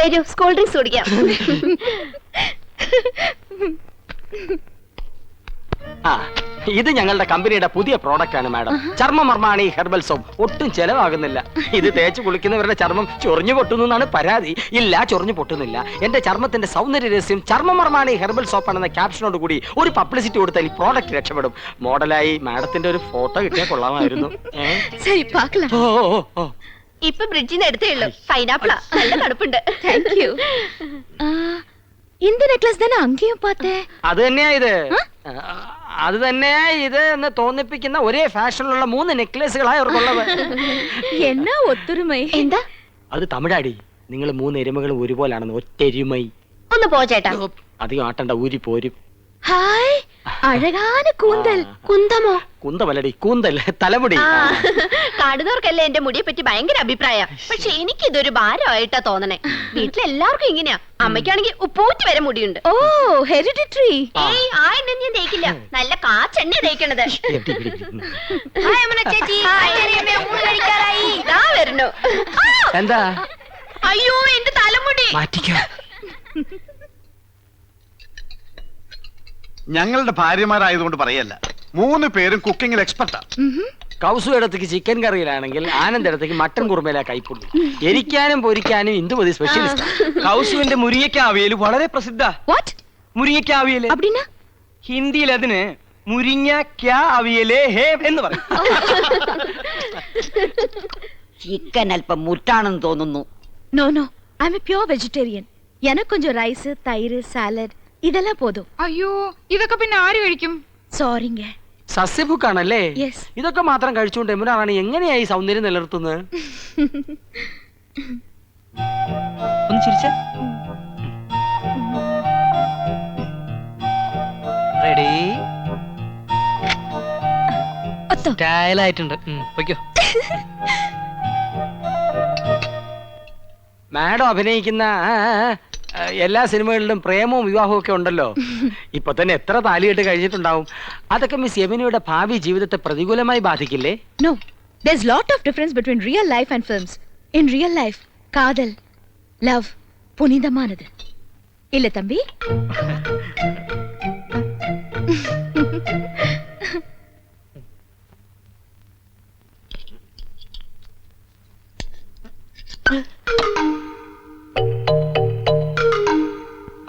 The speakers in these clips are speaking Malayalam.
വരൂ സ്കൂൾ ഡ്രിങ്ക്സ് കുടിക്കാം. ഇത് ഞങ്ങളുടെ കമ്പനിയുടെ പുതിയ പ്രോഡക്റ്റ് ആണ് മാഡം. ചർമ്മമർമാണി herbal soap. ഒട്ടും ചെലവാകുന്നില്ല. ഇത് തേച്ച് കുളിക്കുന്നവരുടെ ചർമ്മം ചൊറിഞ്ഞു പൊട്ടുന്നു എന്നാണ് പരാതി. ഇല്ല, ചൊറിഞ്ഞു പൊട്ടുന്നില്ല. എന്റെ ചർമ്മത്തിന്റെ സൗന്ദര്യ രഹസ്യം ചർമ്മമർമാണി ഹെർബൽ സോപ്പ് ആണെന്ന ക്യാപ്ഷനോട് കൂടി ഒരു പബ്ലിസിറ്റി കൊടുത്താൽ ഈ പ്രോഡക്റ്റ് രക്ഷപ്പെടും. മോഡലായി മാഡത്തിന്റെ ഒരു ഫോട്ടോ കിട്ടിയാൽ കൊള്ളാമായിരുന്നു. ശരി, പാക്കലാം. ഇപ്പൊ ബ്രിഡ്ജിന്ന് എടുത്തേ ഉള്ളൂ. പൈനാപ്പിളാ, നല്ല തണുപ്പുണ്ട്. Thank you. இந்த நெக்லஸ் தானே அங்கேயும் பார்த்தேன். അത് തന്നെയാ ഇത്. അത് തന്നെയാ ഇത് എന്ന് തോന്നിപ്പിക്കുന്ന ഒരേ ഫാഷനിലുള്ള 3 നെക്ലേസുകളായി അവർക്കുള്ളത്. എന്നാ ഒത്തൊരുമൈ. എന്താ അത് തമിഴാടി. നിങ്ങൾ 3 എരുമകളും ഒരുപോലാണെന്ന്. ഒറ്റെരുമൈ. ഒന്ന് പോ ചേട്ടാ. അധികം ആട്ടണ്ട, ഊരി പോരും. ഹായ്, അഴകാന കൂന്തൽ. കുന്തമോ? കുന്തമല്ലടി, കൂന്തൽ, തലമുടി. കാണുന്നവർക്കല്ലേ എന്റെ മുടിയെ പറ്റി ഭയങ്കര അഭിപ്രായം. പക്ഷെ എനിക്ക് ഇതൊരു ഭാരമായിട്ടാ തോന്നണേ. വീട്ടിലെല്ലാവർക്കും ഇങ്ങനെയാ. അമ്മയ്ക്കാണെങ്കിൽ ഉപ്പൂറ്റി വരെ മുടിയുണ്ട്. ഓ, ഹെറിഡിറ്ററി. ഏയ്, ആ എണ്ണ ഞാൻ തേക്കില്ല. നല്ല കാച്ചെണ്ണ തേക്കണത്. ചേച്ചി വരണു. എന്താ? അയ്യോ, എന്റെ തലമുടി. ഞങ്ങളുടെ ഭാര്യമാരായതുകൊണ്ട് പറയല്ല, 3 പേരും കുക്കിംഗിൽ എക്സ്പെർട്ടാ. കൗസു ഇടത്തേക്ക് ചിക്കൻ കറിയിലാണെങ്കിൽ ആനന്ദ് ഇടത്തേക്ക് മട്ടൻ കുറുമയിലാ കൈപ്പുള്ളി. എരിക്കാനും പൊരിക്കാനും ഇന്ദുമതി സ്പെഷ്യലിസ്റ്റ്. കൗസുവിന്റെ മുരിങ്ങയ്ക്ക അവിയൽ വളരെ പ്രസിദ്ധ. മുരിങ്ങയ്ക്ക അവിയൽ ഹിന്ദിയിൽ അതിന് മുരിങ്ങയ്ക്ക അവിയലേ ഹേ എന്ന് പറയും. ചിക്കൻ അല്പം മുറ്റാണെന്ന് തോന്നുന്നു. No no, I am a pure vegetarian. എനിക്ക് കൊഞ്ചം റൈസ്, തൈര്, സാലഡ് ഇതെല്ലാം പോതും. അയ്യോ, ഇതൊക്കെ പിന്നെ ആര് കഴിക്കും? സോറിങ്ങ. സസ്യഭുക്കാണല്ലേ? Yes. ഇതൊക്കെ മാത്രം കഴിച്ചുകൊണ്ട് എമുനാറാണി എങ്ങനെയായി സൗന്ദര്യം നിലനിർത്തുന്നത്? ഒന്ന് ചിരിച്ച. റെഡി? സ്റ്റൈലായിട്ടുണ്ട്. പൊയ്ക്കോ. മാഡം അഭിനയിക്കുന്ന എല്ലാ സിനിമകളിലും പ്രേമവും വിവാഹവും ഒക്കെ ഉണ്ടല്ലോ. ഇപ്പൊ തന്നെ എത്ര താലികെട്ട് കഴിഞ്ഞിട്ടുണ്ടാവും. അതൊക്കെ മിസ് യമുനയുടെ ഭാവി ജീവിതത്തെ പ്രതികൂലമായി ബാധിക്കില്ലേ? No, there's lot of difference between real life and films. In real life, കാതൽ, love പുനിതമാനത്. ഇല്ല തമ്പി?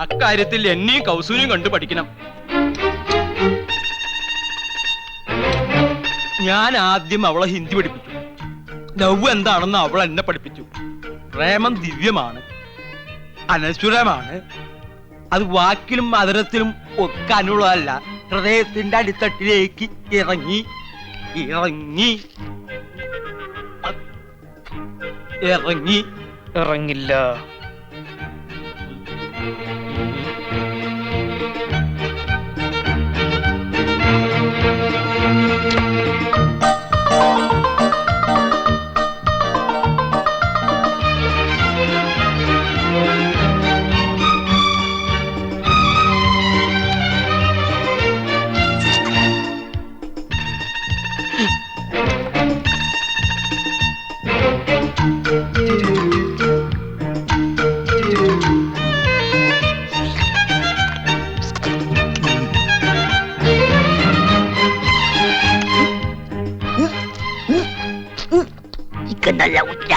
അക്കാര്യത്തിൽ എന്നെയും കൗസൂനെയും കണ്ടു പഠിക്കണം. ഞാൻ ആദ്യം അവളെ ഹിന്ദി പഠിപ്പിച്ചു. ലവ് എന്താണെന്ന് അവൾ എന്നെ പഠിപ്പിച്ചു. പ്രേമം ദിവ്യമാണ്, അനശ്വരമാണ്. അത് വാക്കിലും മധുരത്തിലും ഒക്കെ അനുള്ളതല്ല, ഹൃദയത്തിന്റെ അടിത്തട്ടിലേക്ക് ഇറങ്ങി ഇറങ്ങി ഇറങ്ങി ഇറങ്ങില്ല. നല്ല ഉച്ച.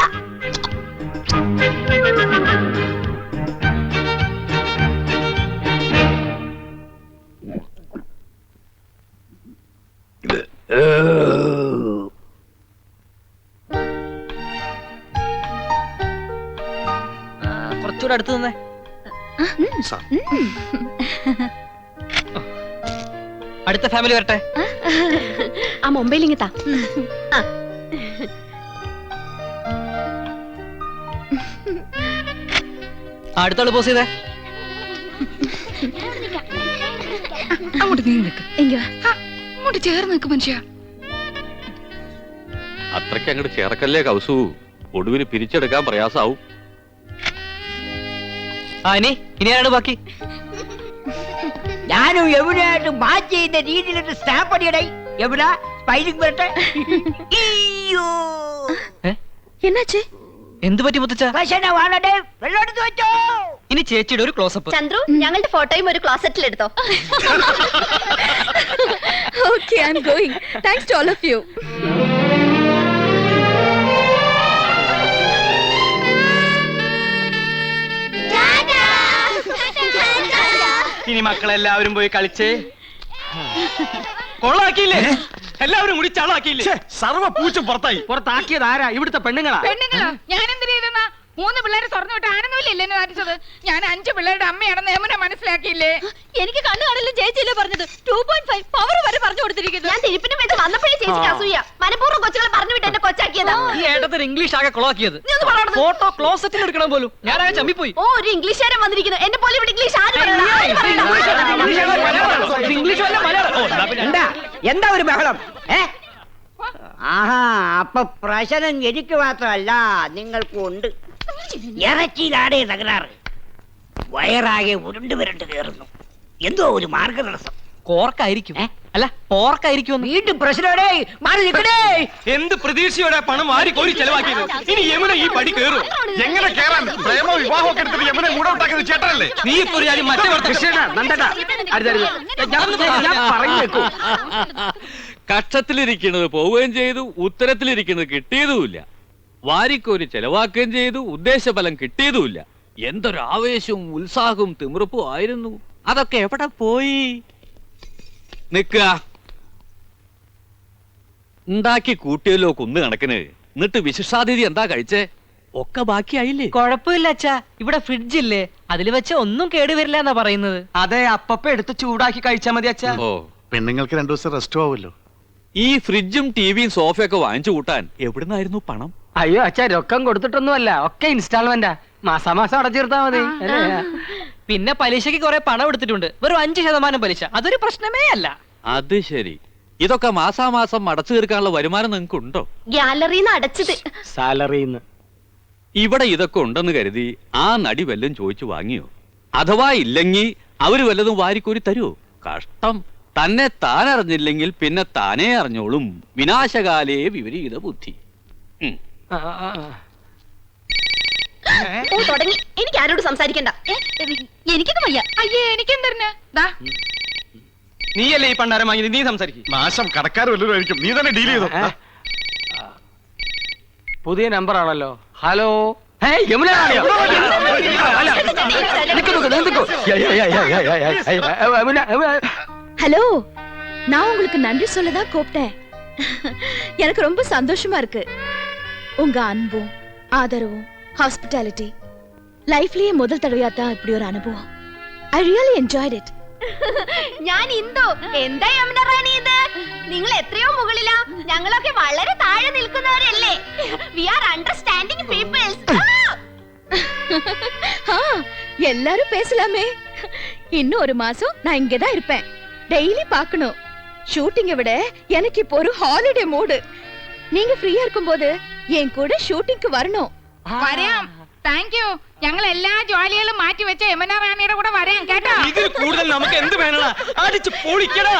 കുറച്ചുകൂടെ അടുത്ത് നിന്നേ. അടുത്ത ഫാമിലി വരട്ടെ. ആ മൊബൈൽ ഇങ്ങത്താ. അടുത്തോള് പോസ് ചെയ്തേ. അങ്ങോട്ട് നീങ്ങി നിൽക്ക്. അങ്ങോട്ട് ചേർന്ന് നിൽക്ക് മനുഷ്യ. അത്രയ്ക്ക് അങ്ങോട്ട് ചേർക്കല്ലേ കൗസു, ഒടുവിന് പിരിച്ചെടുക്കാൻ പ്രയാസാവും. ഇനിയാണ് ബാക്കി. ഞാനും എവിടെയായിട്ട് മാച്ച് ചെയ്യുന്ന രീതിയിലൊരു സ്റ്റാമ്പ് അടിയടേ. എവിടെ സ്പൈലിംഗ് വരട്ടെ. എന്നാച്ചേ? എന്ത് പറ്റി മുത്തച്ഛ? വെള്ളമെടുത്ത് വെച്ചോ. ചേച്ചിയുടെ ഒരു ക്ലോസപ്പ്. ചന്ദ്രു ഞങ്ങളുടെ ഫോട്ടോയും ഒരു ക്ലോസറ്റിൽ എടുത്തോ. Okay, I'm going. Thanks to all of you. ഇനി മക്കളെല്ലാവരും പോയി കളിച്ചേ. കൊള്ളാക്കിയില്ലേ? എല്ലാവരും കൂടി ചളാക്കിയില്ലേ? സർവ പൂച്ചും പുറത്തായി. പുറത്താക്കിയത് ആരാ? ഇവിടുത്തെ പെണ്ണുങ്ങളാ. പെണ്ണുങ്ങളോ? ഞാൻ എന്തിനു ചെയ്തെന്നാ? 3 പിള്ളേരെ സ്വർണ്ണം വിട്ട് ആനന്ദമില്ലേ എന്നെ നടിച്ചത്? ഞാൻ 5 പിള്ളേരുടെ അമ്മയാണെന്ന് യമുന മനസ്സിലാക്കിയില്ലേ? എനിക്ക് കണ്ണു കാണില്ല ചേച്ചിയല്ലേ പറഞ്ഞത്. 2.5 പവർ വരെ പറഞ്ഞു കൊടുത്തിരിക്കുന്നു. ഞാൻ തിരുപ്പിന് വെച്ച് വന്നപ്പോഴേ ചേച്ചിക്ക് അസൂയ. മനഃപൂർവ്വം കൊച്ചുകളെ പറഞ്ഞു വിട്ട് എന്നെ കൊച്ചാക്കിയതാ. ഈ ഏട്ടത്തിന് ഇംഗ്ലീഷ് ആകെ കൊളാക്കിയത്. നീ ഒന്ന് പറയണത്. ഫോട്ടോ ക്ലോസറ്റിൽ എടുക്കണം പോലും ഞാനാകെ ചമ്മിപ്പോയി. ഓ ഒരു ഇംഗ്ലീഷുകാരൻ വന്നിരിക്കുന്നു. എന്നെ പോലെ ഇവിടെ ഇംഗ്ലീഷ് ആര് പറയണം? ഇംഗ്ലീഷ് വല്ല മലയാളം. ഓ, എന്നാ പിന്നെ. എന്താ ഒരു ബഹളം? ആഹാ, അപ്പൊ പ്രശ്നം എനിക്ക് മാത്രമല്ല നിങ്ങൾക്കും ഉണ്ട്. ഇറച്ചിയിലാടേ തകരാറ്. വയറാകെ ഉരുണ്ട് വിരണ്ട് കയറുന്നു. എന്തോ ഒരു മാർഗതടസ്സം. കോർക്കായിരിക്കും. അല്ല പോർക്കായിരിക്കും. വീണ്ടും പ്രശ്നമേ, മാറി നിൽക്കണേ. എന്ത് പ്രതീക്ഷയോടെ പണം വാരി കോരി ചെലവാക്കിയത്. ഇനി യമുന ഈ പടി കയറും. എങ്ങനെ കേറാൻ? പ്രേമോ വിവാഹം ഒക്കെ എടുത്തിട്ട് യമുനെ മൂടൗട്ടാക്കിയത് ചേട്ടനല്ലേ? നീ ഇപ്പൊ ഒരു കാര്യം മറ്റേ കൃഷ്ണേട്ടാ, നന്ദേട്ടാ, ഞാൻ പറയുന്നേക്കൂ. കക്ഷത്തിലിരിക്കുന്നത് പോവുകയും ചെയ്തു, ഉത്തരത്തിലിരിക്കുന്നത് കിട്ടിയതുമില്ല. വാരിക്കോരി ചെലവാക്കുകയും ചെയ്തു, ഉദ്ദേശഫലം കിട്ടിയതുമില്ല. എന്തൊരു ആവേശവും ഉത്സാഹവും തിമിർപ്പും ആയിരുന്നു. അതൊക്കെ എവിടെ പോയി? നിക്ക ഉണ്ടാക്കി കൂട്ടിയല്ലോ കുന്ന് കണക്കിന്. എന്നിട്ട് വിശിഷ്ടാതിഥി എന്താ കഴിച്ചേ? ഒക്കെ ബാക്കിയായില്ലേ? കുഴപ്പമില്ല അച്ഛാ, ഇവിടെ ഫ്രിഡ്ജ് ഇല്ലേ, അതിൽ വെച്ച ഒന്നും കേടുവരില്ല എന്നാ പറയുന്നത്. അതെ, അപ്പപ്പ എടുത്ത് ചൂടാക്കി കഴിച്ചാ മതി അച്ഛാ. ഓ, പെണ്ണുങ്ങൾക്ക് 2 ദിവസം റെസ്റ്റ് ആവുമല്ലോ. ഈ ഫ്രിഡ്ജും ടിവിയും സോഫയൊക്കെ വാങ്ങിച്ചു കൂട്ടാൻ എവിടുന്നായിരുന്നു പണം? അയ്യോ അച്ഛാ, രൊക്കം കൊടുത്തിട്ടൊന്നുമല്ല, ഒക്കെ ഇൻസ്റ്റാൾമെന്റാ. മാസാമാസം അടച്ചിരുത്താ മതി. പിന്നെ പലിശക്ക് കുറെ പണം എടുത്തിട്ടുണ്ട്. വെറും 5% പലിശ. അതൊരു പ്രശ്നമേ അല്ല. അത് ശരി. ഇതൊക്കെ മാസാമാസം അടച്ചു തീർക്കാനുള്ള വരുമാനം നിങ്ങൾക്ക് ഉണ്ടോ? ഗ്യാലറിന്ന് അടച്ചത്. സാലറിന്ന്. ഇവിടെ ഇതൊക്കെ ഉണ്ടെന്ന് കരുതി ആ നടി വല്ലതും ചോദിച്ചു വാങ്ങിയോ? അഥവാ ഇല്ലെങ്കിൽ അവര് വല്ലതും വാരിക്കോരി തരുമോ? കഷ്ടം. തന്നെ താൻ അറിഞ്ഞില്ലെങ്കിൽ പിന്നെ താനേ അറിഞ്ഞോളും. വിനാശകാലേ വിപരീത ബുദ്ധി. ഓ തുടങ്ങി. എനിക്ക് ആരോട് സംസാരിക്കണ്ട. എനിക്കൊന്നും വയ്യ. അയ്യേ, എനിക്കെന്തറിഞ്ഞ? ദാ നീയല്ലേ ഈ പണ്ടാരം വാങ്ങിയത്, നീ സംസാരിക്കും. നാശം കടക്കാർ വല്ലതും ആയിരിക്കും. നീ തന്നെ ഡീൽ ചെയ്തോ. പുതിയ നമ്പർ ആണല്ലോ. ഹലോ. ஹலோ, நான் உங்களுக்கு நன்றி சொல்லதான் கூப்பிட்டேன். எனக்கு ரொம்ப சந்தோஷமா இருக்கு. உங்க அன்பும் ஆதரவும் ஹாஸ்பிட்டாலிட்டி ലൈഫിലെ முதல் തടവയാ தான் இப்படி ஒரு அனுபவம். I really enjoyed it. ഞാൻ ഇന്ദു. എന്താ യമുന റാണി ഇത്? നിങ്ങൾ എത്രയോ മുകളിലാ. ഞങ്ങളൊക്കെ വളരെ താഴെ നിൽക്കുന്നവരല്ലേ. We are understanding peoples. எல்லாரும் பேசலாமே. இன்னும் ஒரு மாசம் நான் இங்கதான் இருப்பேன். டெய்லி பார்க்கணும். ஷூட்டிங்கை விட எனக்கு இப்போ ஒரு ஹாலிடே மூடு. நீங்க ஃப்ரீயா இருக்கும்போது என் கூட ഷൂട്ടിംഗ് வரணும். വരാം. Thank you. ഞങ്ങൾ എല്ലാ ജോലികളും മാറ്റി വെച്ച യമുന റാണിയുടെ കൂടെ വരാം കേട്ടോ. ഇതിൽ കൂടുതൽ നമുക്ക് എന്ത് വേണടാ? അടിച്ച് പൊളിക്കടാ.